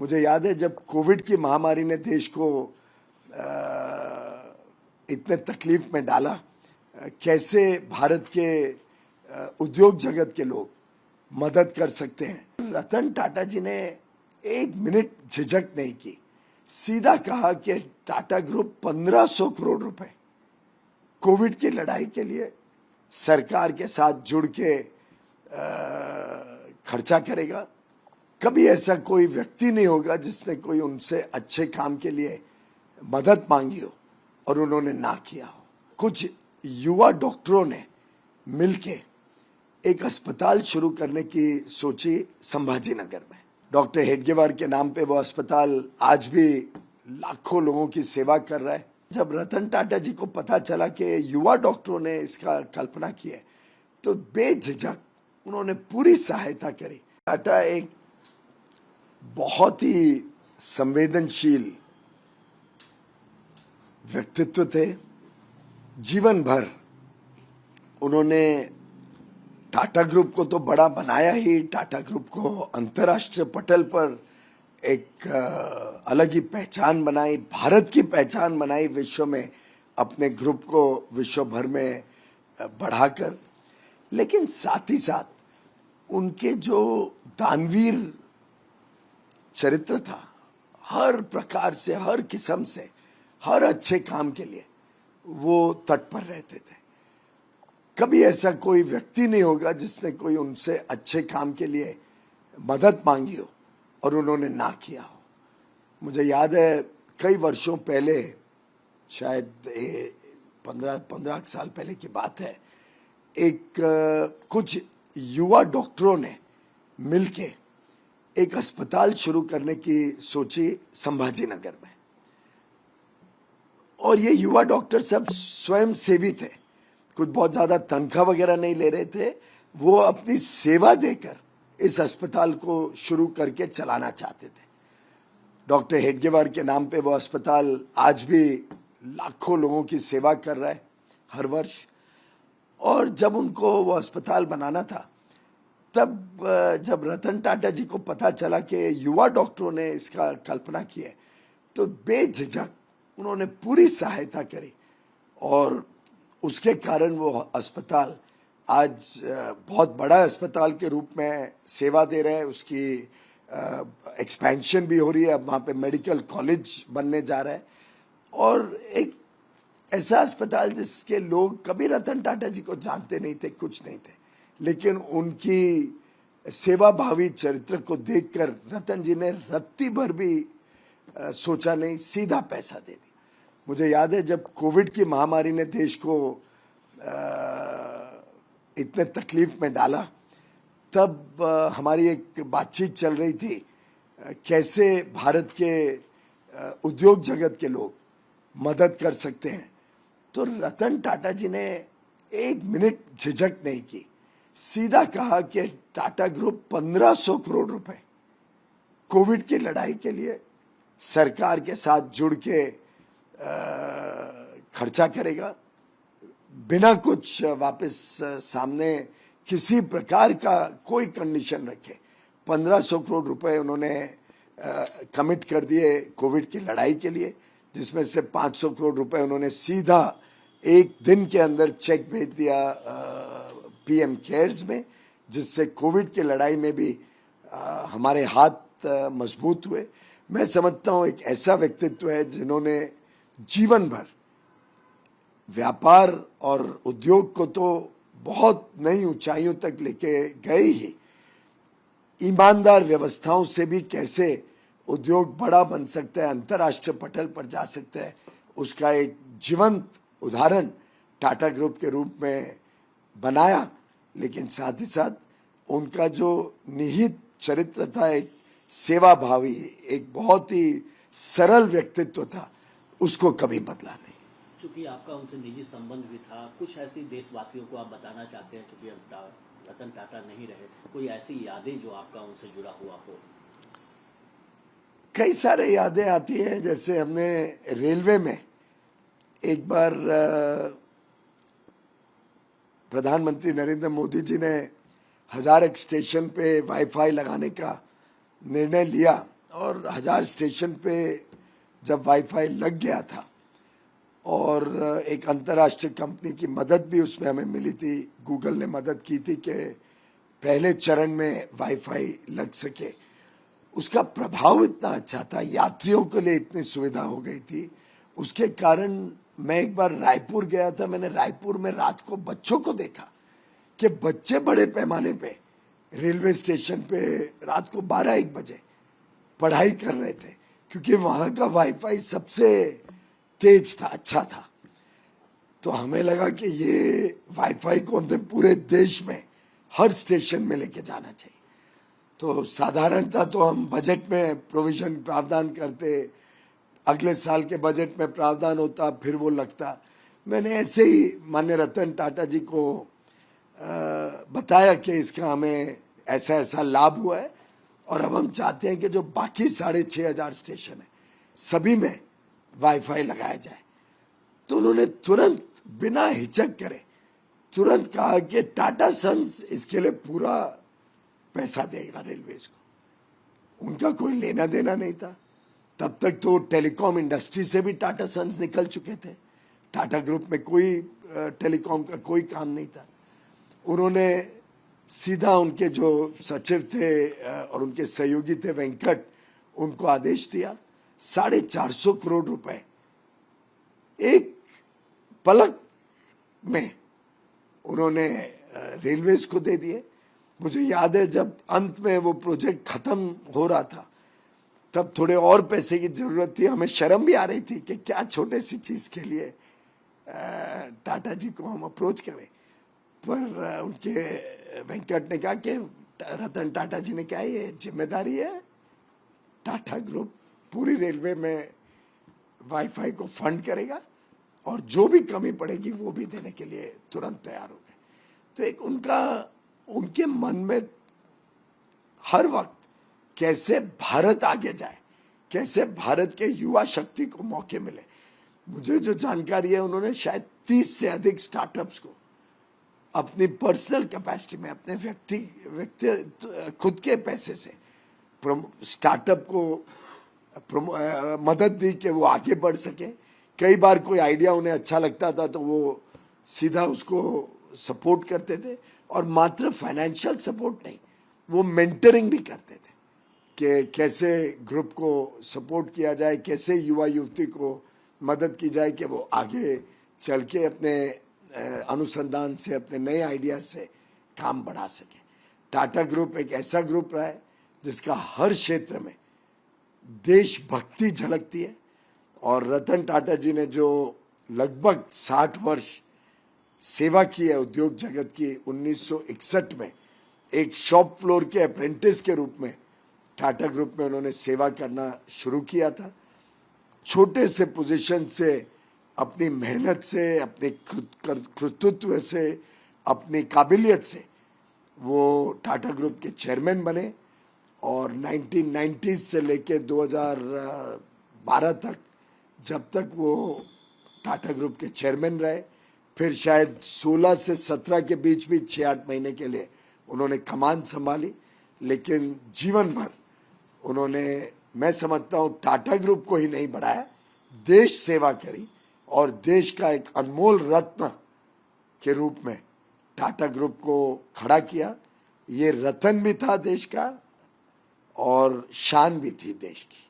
मुझे याद है जब कोविड की महामारी ने देश को इतने तकलीफ में डाला, कैसे भारत के उद्योग जगत के लोग मदद कर सकते हैं। रतन टाटा जी ने एक मिनट झिझक नहीं की, सीधा कहा कि टाटा ग्रुप 1500 करोड़ रुपए कोविड की लड़ाई के लिए सरकार के साथ जुड़ के खर्चा करेगा। कभी ऐसा कोई व्यक्ति नहीं होगा जिसने कोई उनसे अच्छे काम के लिए मदद मांगी हो और उन्होंने ना किया हो। कुछ युवा डॉक्टरों ने मिलके एक अस्पताल शुरू करने की सोची संभाजी नगर में। डॉक्टर हेडगेवार के नाम पे वो अस्पताल आज भी लाखों लोगों की सेवा कर रहा है। जब रतन टाटा जी को पता चला कि युवा डॉक्टरों ने इसका कल्पना की है, तो बेझिझक उन्होंने पूरी सहायता करी। टाटा एक बहुत ही संवेदनशील व्यक्तित्व थे। जीवन भर उन्होंने टाटा ग्रुप को तो बड़ा बनाया ही, टाटा ग्रुप को अंतर्राष्ट्रीय पटल पर एक अलग ही पहचान बनाई, भारत की पहचान बनाई विश्व में, अपने ग्रुप को विश्व भर में बढ़ाकर। लेकिन साथ ही साथ उनके जो दानवीर चरित्र था, हर प्रकार से, हर किस्म से, हर अच्छे काम के लिए वो तत्पर रहते थे। कभी ऐसा कोई व्यक्ति नहीं होगा जिसने कोई उनसे अच्छे काम के लिए मदद मांगी हो और उन्होंने ना किया हो। मुझे याद है कई वर्षों पहले, शायद 15 साल पहले की बात है, कुछ युवा डॉक्टरों ने मिलके एक अस्पताल शुरू करने की सोची संभाजी नगर में। और ये युवा डॉक्टर सब स्वयं सेवी थे, कुछ बहुत ज्यादा तनख्वाह वगैरह नहीं ले रहे थे। वो अपनी सेवा देकर इस अस्पताल को शुरू करके चलाना चाहते थे। डॉक्टर हेडगेवार के नाम पे वो अस्पताल आज भी लाखों लोगों की सेवा कर रहा है हर वर्ष। और जब उनको वो अस्पताल बनाना था, तब जब रतन टाटा जी को पता चला कि युवा डॉक्टरों ने इसका कल्पना की है, तो बेझिझक उन्होंने पूरी सहायता करी और उसके कारण वो अस्पताल आज बहुत बड़ा अस्पताल के रूप में सेवा दे रहा है। उसकी एक्सपेंशन भी हो रही है, अब वहाँ पे मेडिकल कॉलेज बनने जा रहा है। और एक ऐसा अस्पताल जिसके लोग कभी रतन टाटा जी को जानते नहीं थे, कुछ नहीं थे, लेकिन उनकी सेवा भावी चरित्र को देखकर रतन जी ने रत्ती भर भी सोचा नहीं, सीधा पैसा दे दिया। मुझे याद है जब कोविड की महामारी ने देश को इतने तकलीफ में डाला, तब हमारी एक बातचीत चल रही थी, कैसे भारत के उद्योग जगत के लोग मदद कर सकते हैं। तो रतन टाटा जी ने एक मिनट झिझक नहीं की, सीधा कहा कि टाटा ग्रुप 1500 करोड़ रुपए कोविड की लड़ाई के लिए सरकार के साथ जुड़ के खर्चा करेगा, बिना कुछ वापस सामने किसी प्रकार का कोई कंडीशन रखे। 1500 करोड़ रुपए उन्होंने कमिट कर दिए कोविड की लड़ाई के लिए, जिसमें से 500 करोड़ रुपए उन्होंने सीधा एक दिन के अंदर चेक भेज दिया पीएम केयर्स में, जिससे कोविड की लड़ाई में भी हमारे हाथ मजबूत हुए। मैं समझता हूँ एक ऐसा व्यक्तित्व है जिन्होंने जीवन भर व्यापार और उद्योग को तो बहुत नई ऊंचाइयों तक लेके गए ही, ईमानदार व्यवस्थाओं से भी कैसे उद्योग बड़ा बन सकता है, अंतर्राष्ट्रीय पटल पर जा सकता है, उसका एक जीवंत उदाहरण टाटा ग्रुप के रूप में बनाया। लेकिन साथ ही साथ उनका जो निहित चरित्र था, एक सेवा भावी, एक बहुत ही सरल व्यक्तित्व था, उसको कभी बदला नहीं। चूंकि आपका उनसे निजी संबंध भी था, कुछ ऐसी देशवासियों को आप बताना चाहते हैं, क्योंकि अब रतन टाटा नहीं रहे, कोई ऐसी यादें जो आपका उनसे जुड़ा हुआ हो? कई सारे यादें आती है। जैसे हमने रेलवे में एक बार प्रधानमंत्री नरेंद्र मोदी जी ने हजारक स्टेशन पे वाईफाई लगाने का निर्णय लिया और 1000 स्टेशन पे जब वाईफाई लग गया था और एक अंतर्राष्ट्रीय कंपनी की मदद भी उसमें हमें मिली थी, गूगल ने मदद की थी कि पहले चरण में वाईफाई लग सके। उसका प्रभाव इतना अच्छा था, यात्रियों के लिए इतनी सुविधा हो गई थी। उसके कारण मैं एक बार रायपुर गया था, मैंने रायपुर में रात को बच्चों को देखा कि बच्चे बड़े पैमाने पे रेलवे स्टेशन पे रात को 12-1 बजे पढ़ाई कर रहे थे, क्योंकि वहाँ का वाईफाई सबसे तेज था, अच्छा था। तो हमें लगा कि ये वाईफाई को हमें पूरे देश में हर स्टेशन में लेके जाना चाहिए। तो साधारणतः तो हम बजट में प्रोविजन प्रावधान करते, अगले साल के बजट में प्रावधान होता, फिर वो लगता। मैंने ऐसे ही माननीय रतन टाटा जी को बताया कि इसका हमें ऐसा ऐसा लाभ हुआ है और अब हम चाहते हैं कि जो बाकी 6500 स्टेशन है सभी में वाईफाई लगाया जाए। तो उन्होंने तुरंत बिना हिचक करे तुरंत कहा कि टाटा सन्स इसके लिए पूरा पैसा देगा रेलवेज को। उनका कोई लेना देना नहीं था। तब तक तो टेलीकॉम इंडस्ट्री से भी टाटा सन्स निकल चुके थे, टाटा ग्रुप में कोई टेलीकॉम का कोई काम नहीं था। उन्होंने सीधा उनके जो सचिव थे और उनके सहयोगी थे वेंकट, उनको आदेश दिया 450 करोड़ रुपए एक पलक में उन्होंने रेलवेज को दे दिए। मुझे याद है जब अंत में वो प्रोजेक्ट खत्म हो रहा था तब थोड़े और पैसे की जरूरत थी। हमें शर्म भी आ रही थी कि क्या छोटे सी चीज के लिए टाटा जी को हम अप्रोच करें, पर उनके वेंकट ने कहा कि रतन टाटा जी ने कहा ये जिम्मेदारी है, टाटा ग्रुप पूरी रेलवे में वाईफाई को फंड करेगा और जो भी कमी पड़ेगी वो भी देने के लिए तुरंत तैयार हो गए। तो एक उनके मन में हर वक्त कैसे भारत आगे जाए, कैसे भारत के युवा शक्ति को मौके मिले। मुझे जो जानकारी है उन्होंने शायद 30 से अधिक स्टार्टअप्स को अपनी पर्सनल कैपेसिटी में, अपने व्यक्ति खुद के पैसे से स्टार्टअप को मदद दी कि वो आगे बढ़ सके। कई बार कोई आइडिया उन्हें अच्छा लगता था तो वो सीधा उसको सपोर्ट करते थे, और मात्र फाइनेंशियल सपोर्ट नहीं, वो मेंटरिंग भी करते थे कि कैसे ग्रुप को सपोर्ट किया जाए, कैसे युवा युवती को मदद की जाए कि वो आगे चल के अपने अनुसंधान से, अपने नए आइडिया से काम बढ़ा सके। टाटा ग्रुप एक ऐसा ग्रुप रहा है जिसका हर क्षेत्र में देशभक्ति झलकती है, और रतन टाटा जी ने जो लगभग 60 वर्ष सेवा की है उद्योग जगत की, 1961 में एक शॉप फ्लोर के अप्रेंटिस के रूप में टाटा ग्रुप में उन्होंने सेवा करना शुरू किया था। छोटे से पोजीशन से, अपनी मेहनत से, अपने कृतित्व से, अपनी काबिलियत से वो टाटा ग्रुप के चेयरमैन बने, और 1990 से लेके 2012 तक, जब तक वो टाटा ग्रुप के चेयरमैन रहे, फिर शायद 16 से 17 के बीच भी 6-8 महीने के लिए उन्होंने कमान संभाली, लेकिन जीवन भर उन्होंने, मैं समझता हूँ, टाटा ग्रुप को ही नहीं बढ़ाया, देश सेवा करी और देश का एक अनमोल रत्न के रूप में टाटा ग्रुप को खड़ा किया। ये रतन भी था देश का और शान भी थी देश की।